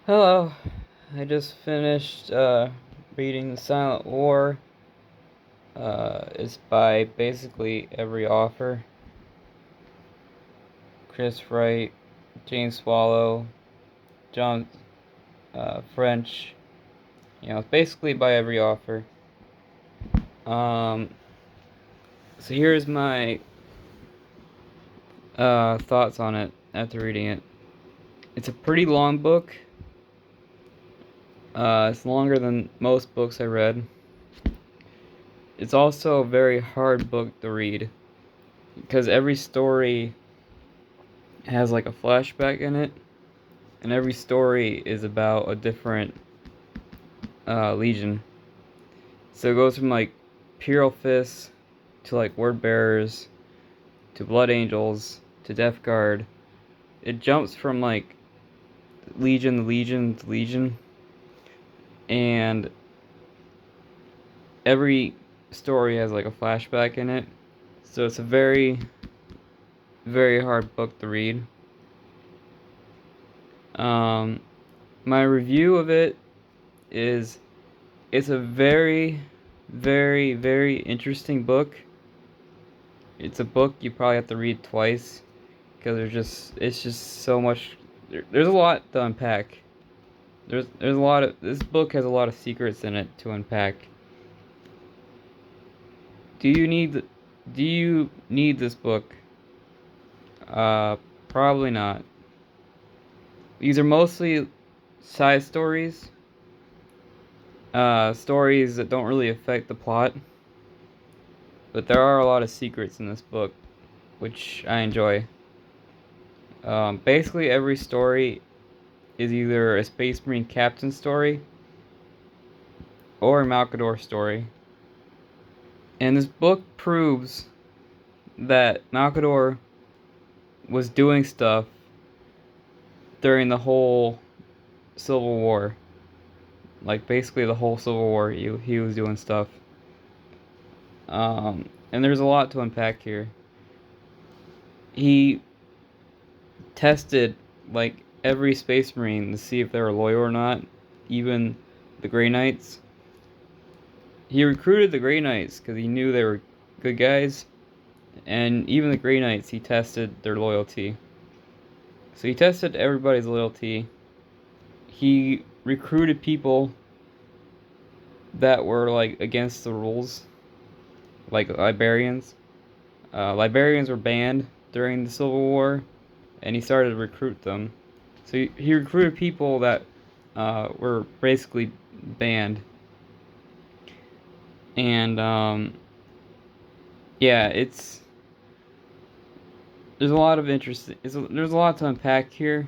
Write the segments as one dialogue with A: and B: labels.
A: Hello, I just finished reading The Silent War. It's by basically every author: Chris Wright, James Swallow, John French. It's basically by every author. Um, so here's my thoughts on it after reading it. It's a pretty long book. It's longer than most books I read. It's also a very hard book to read because every story has like a flashback in it, and every story is about a different legion. So it goes from like Imperial Fists to like Word Bearers to Blood Angels to Death Guard. It jumps from like Legion to Legion to Legion, and every story has like a flashback in it. So it's a very, very hard book to read. Um, my review of it is it's a very, very, very interesting book. It's a book you probably have to read twice because it's just so much. There's a lot to unpack. There's a lot of this book has a lot of secrets in it to unpack. Do you need do you need this book? Probably not. These are mostly side stories. Stories that don't really affect the plot. But there are a lot of secrets in this book, which I enjoy. Basically, every story is either a Space Marine captain story or a Malcador story. And this book proves that Malcador was doing stuff during the whole Civil War. Like, basically, the whole Civil War, he was doing stuff. And there's a lot to unpack here. He tested, like, every Space Marine to see if they were loyal or not, even the Grey Knights. He recruited the Grey Knights because he knew they were good guys, and even the Grey Knights, he tested their loyalty. So he tested everybody's loyalty. He recruited people that were like against the rules, like librarians. Librarians were banned during the Civil War, and he started to recruit them. So he recruited people that were basically banned. And yeah, there's a lot of interest. There's a lot to unpack here.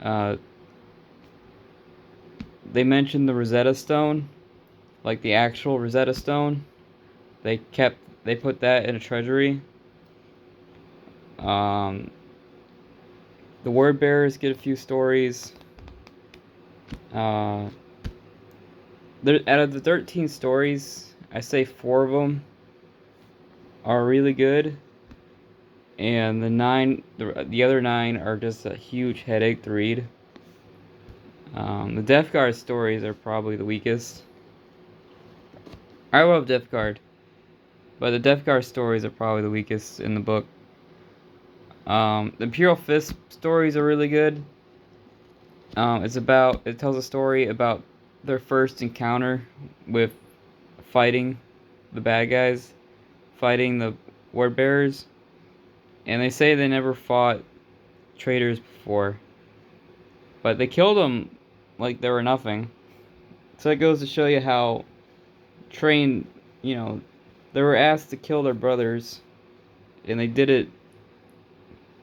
A: Uh, they mentioned the Rosetta Stone, like the actual Rosetta Stone. They put that in a treasury. Um, the Word Bearers get a few stories. Uh, out of the 13 stories, I say 4 of them are really good, and the other 9 are just a huge headache to read. The Death Guard stories are probably the weakest. I love Death Guard, but the Death Guard stories are probably the weakest in the book. The Imperial Fist stories are really good. It tells a story about their first encounter with fighting the bad guys, fighting the Word Bearers, and they say they never fought traitors before, but they killed them like they were nothing. So it goes to show you how trained, they were asked to kill their brothers, and they did it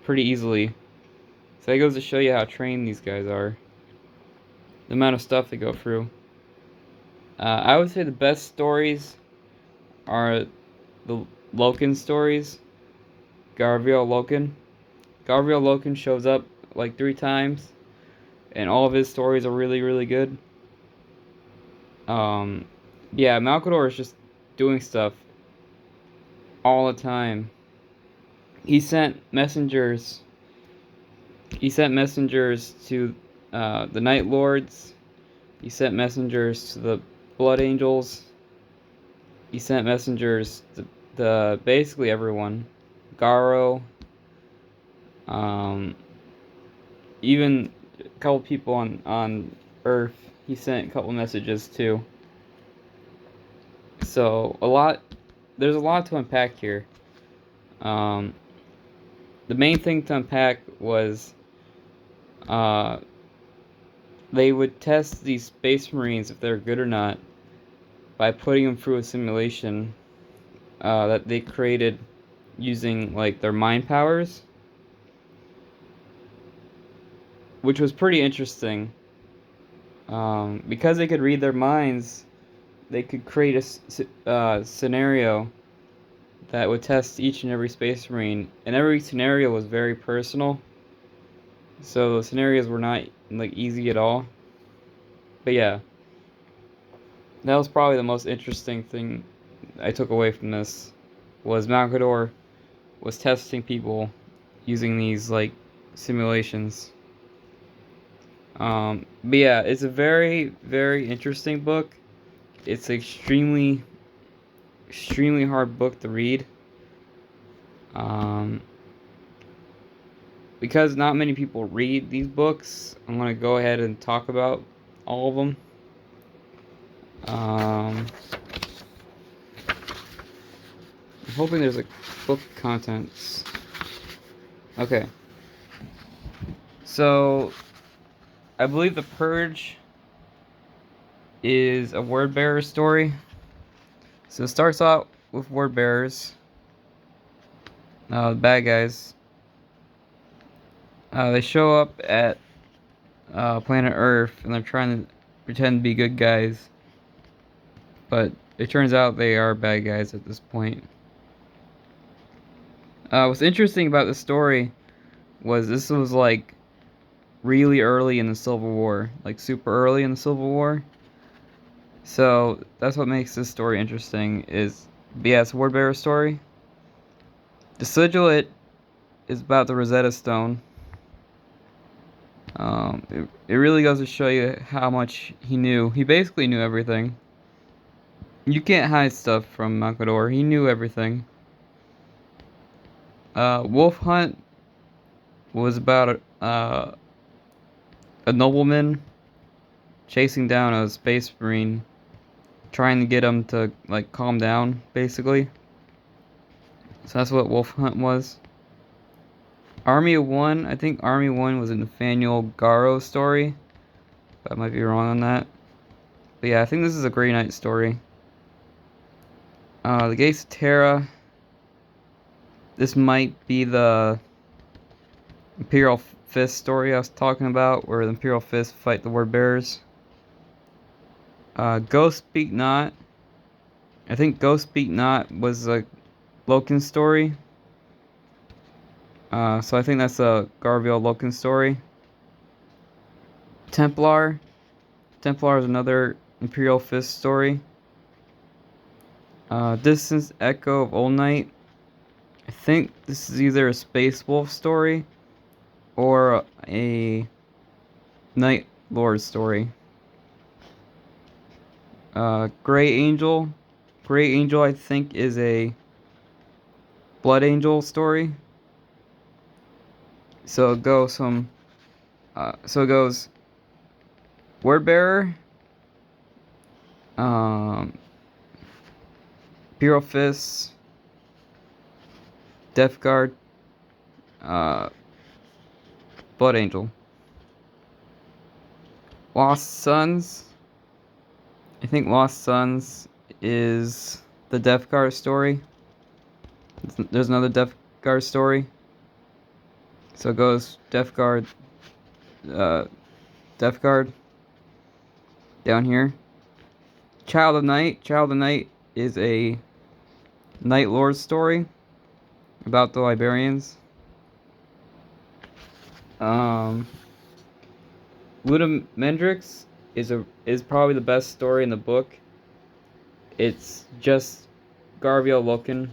A: pretty easily. So it goes to show you how trained these guys are, the amount of stuff they go through. I would say the best stories are the Loken stories. Garviel Loken. Garviel Loken shows up like 3 times, and all of his stories are really, really good. Yeah, Malcador is just doing stuff all the time. He sent messengers. He sent messengers to the Night Lords. He sent messengers to the Blood Angels. He sent messengers to the basically everyone. Garo. Um, even a couple people on Earth. He sent a couple messages to. So there's a lot to unpack here. Um, the main thing to unpack was uh, they would test these space marines if they're good or not by putting them through a simulation that they created using like their mind powers, which was pretty interesting. Because they could read their minds, they could create a scenario that would test each and every space marine, and every scenario was very personal. So the scenarios were not like easy at all. But yeah, that was probably the most interesting thing I took away from this was Malcador was testing people using these like simulations. But yeah, it's a very, very interesting book. It's an extremely hard book to read. Because not many people read these books, I'm gonna go ahead and talk about all of them. I'm hoping there's a book contents. Okay. So, I believe The Purge is a word bearer story. So it starts out with word bearers, the bad guys. They show up at planet Earth and they're trying to pretend to be good guys, but it turns out they are bad guys at this point. What's interesting about the story was this was like really early in the Civil War, like super early in the Civil War. So that's what makes this story interesting. It's a word bearer story. The Sigilate is about the Rosetta Stone. It really goes to show you how much he knew. He basically knew everything. You can't hide stuff from Malcador. He knew everything. Wolf Hunt was about a nobleman chasing down a space marine, trying to get him to like calm down, basically. So that's what Wolf Hunt was. Army of One, I think Army of One was a Nathaniel Garo story, but I might be wrong on that. But yeah, I think this is a Grey Knight story. The Gates of Terra. This might be the Imperial Fist story I was talking about, where the Imperial Fist fight the Word Bearers. Ghost Speak Not. I think Ghost Speak Not was a Loken story. So I think that's a Garviel Loken story. Templar. Templar is another Imperial Fist story. Distance Echo of Old Night. I think this is either a Space Wolf story or a Night Lord story. Grey Angel. Grey Angel, I think, is a Blood Angel story. So it goes Word Bearer, Imperial Fist, Death Guard, Blood Angel. Lost Sons. I think Lost Sons is the Death Guard story. There's another Death Guard story. So it goes Death Guard down here. Child of Night. Child of Night is a Night Lord story about the Liberians. Ludamendrix is probably the best story in the book. It's just Garviel Loken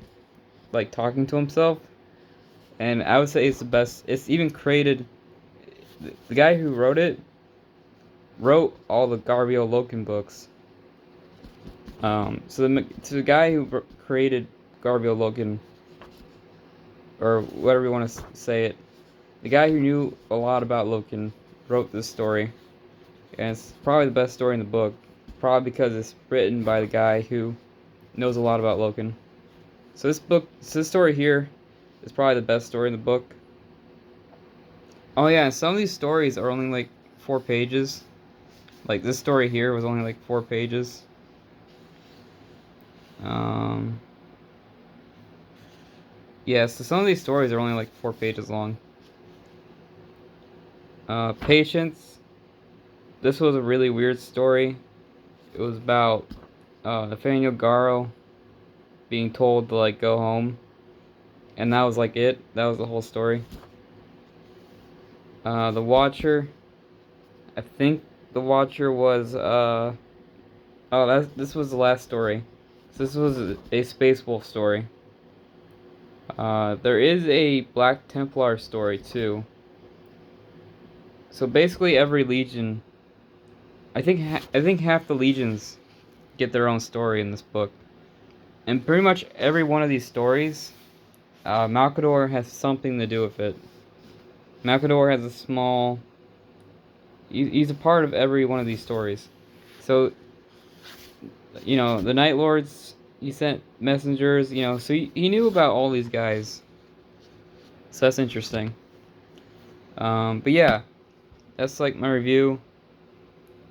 A: like talking to himself, and I would say it's the best. It's even created. The guy who wrote it wrote all the Garvio Loken books. So the guy who created Garvio Loken, or whatever you want to say it, the guy who knew a lot about Loken wrote this story, and it's probably the best story in the book, probably because it's written by the guy who knows a lot about Loken. So this story here is probably the best story in the book. Oh yeah, some of these stories are only like 4 pages. Like this story here was only like 4 pages. Um, yeah, so some of these stories are only like 4 pages long. Patience. This was a really weird story. It was about Nathaniel Garro being told to like go home, and that was like it. That was the whole story. The Watcher. I think the Watcher was oh, this was the last story. So this was a Space Wolf story. There is a Black Templar story too. So basically, every legion, I think half the legions get their own story in this book, and pretty much every one of these stories, Malcador has something to do with it. Malcador has a small. He's a part of every one of these stories. So, you know, the Night Lords, he sent messengers, you know, so he knew about all these guys. So that's interesting. But yeah, that's like my review.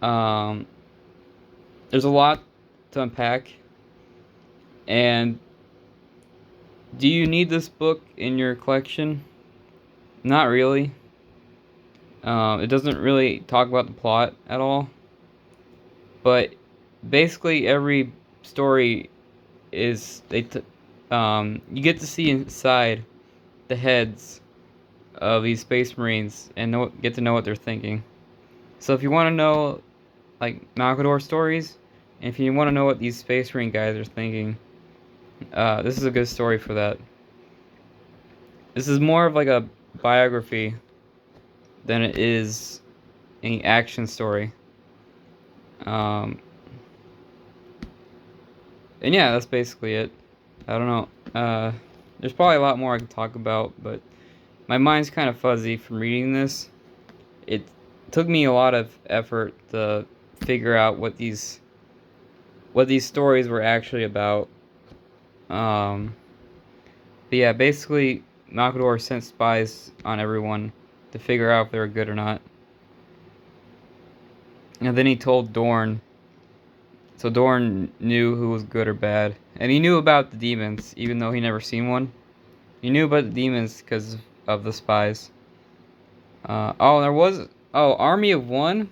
A: Um, there's a lot to unpack. And do you need this book in your collection? Not really. It doesn't really talk about the plot at all. But basically, every story is you get to see inside the heads of these Space Marines and get to know what they're thinking. So if you want to know like Malcador stories, and if you want to know what these Space Marine guys are thinking, this is a good story for that. This is more of like a biography than it is any action story. And yeah, that's basically it. I don't know. There's probably a lot more I could talk about, but my mind's kind of fuzzy from reading this. It took me a lot of effort to figure out what these stories were actually about. But yeah, basically, Malcador sent spies on everyone to figure out if they were good or not. And then he told Dorn. So Dorn knew who was good or bad. And he knew about the demons, even though he never seen one. He knew about the demons because of the spies. There was... Oh, Army of One?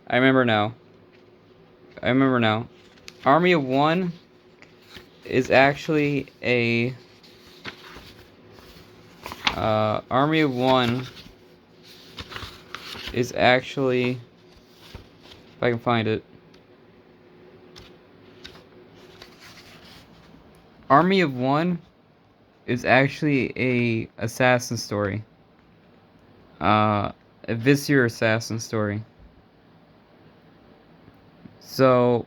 A: I remember now. Army of One is actually a... Army of One is actually... If I can find it. Army of One is actually a assassin story. A Vizier assassin story. So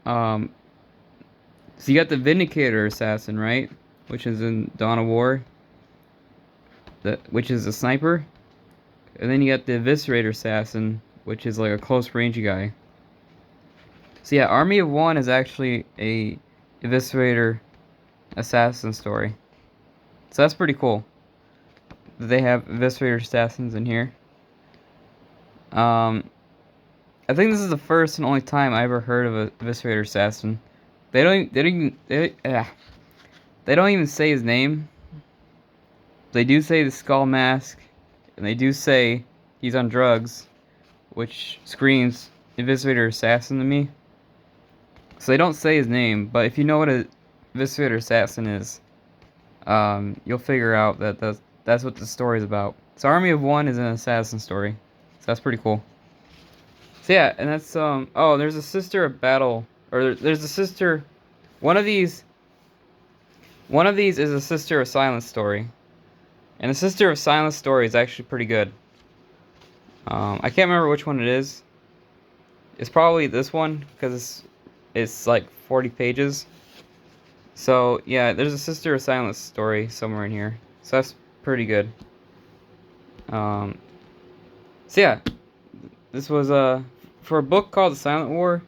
A: you got the Vindicator assassin, right? Which is in Dawn of War. Which is a sniper. And then you got the Eviscerator assassin, which is like a close range guy. So yeah, Army of One is actually a Eviscerator assassin story. So that's pretty cool. They have Eviscerator assassins in here. I think this is the first and only time I ever heard of a Eviscerator assassin. They don't even say his name. They do say the skull mask, and they do say he's on drugs, which screams Eviscerator assassin to me. So they don't say his name, but if you know what a Eviscerator assassin is, you'll figure out that that's what the story is about. So Army of One is an assassin story. So that's pretty cool. So yeah, and that's oh, there's a Sister of Battle, or there's a sister. One of these is a Sister of Silence story, and the Sister of Silence story is actually pretty good. I can't remember which one it is, It's probably this one because it's like 40 pages. So yeah, there's a Sister of Silence story somewhere in here. So that's pretty good. Um, so yeah, this was for a book called The Silent War.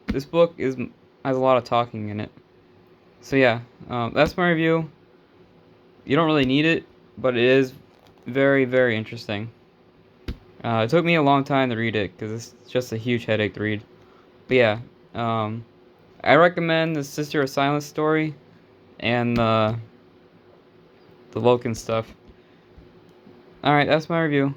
A: This book has a lot of talking in it. So yeah, that's my review. You don't really need it, but it is very, very interesting. It took me a long time to read it because it's just a huge headache to read. But yeah, um, I recommend the Sister of Silence story and the Loken stuff. All right, that's my review.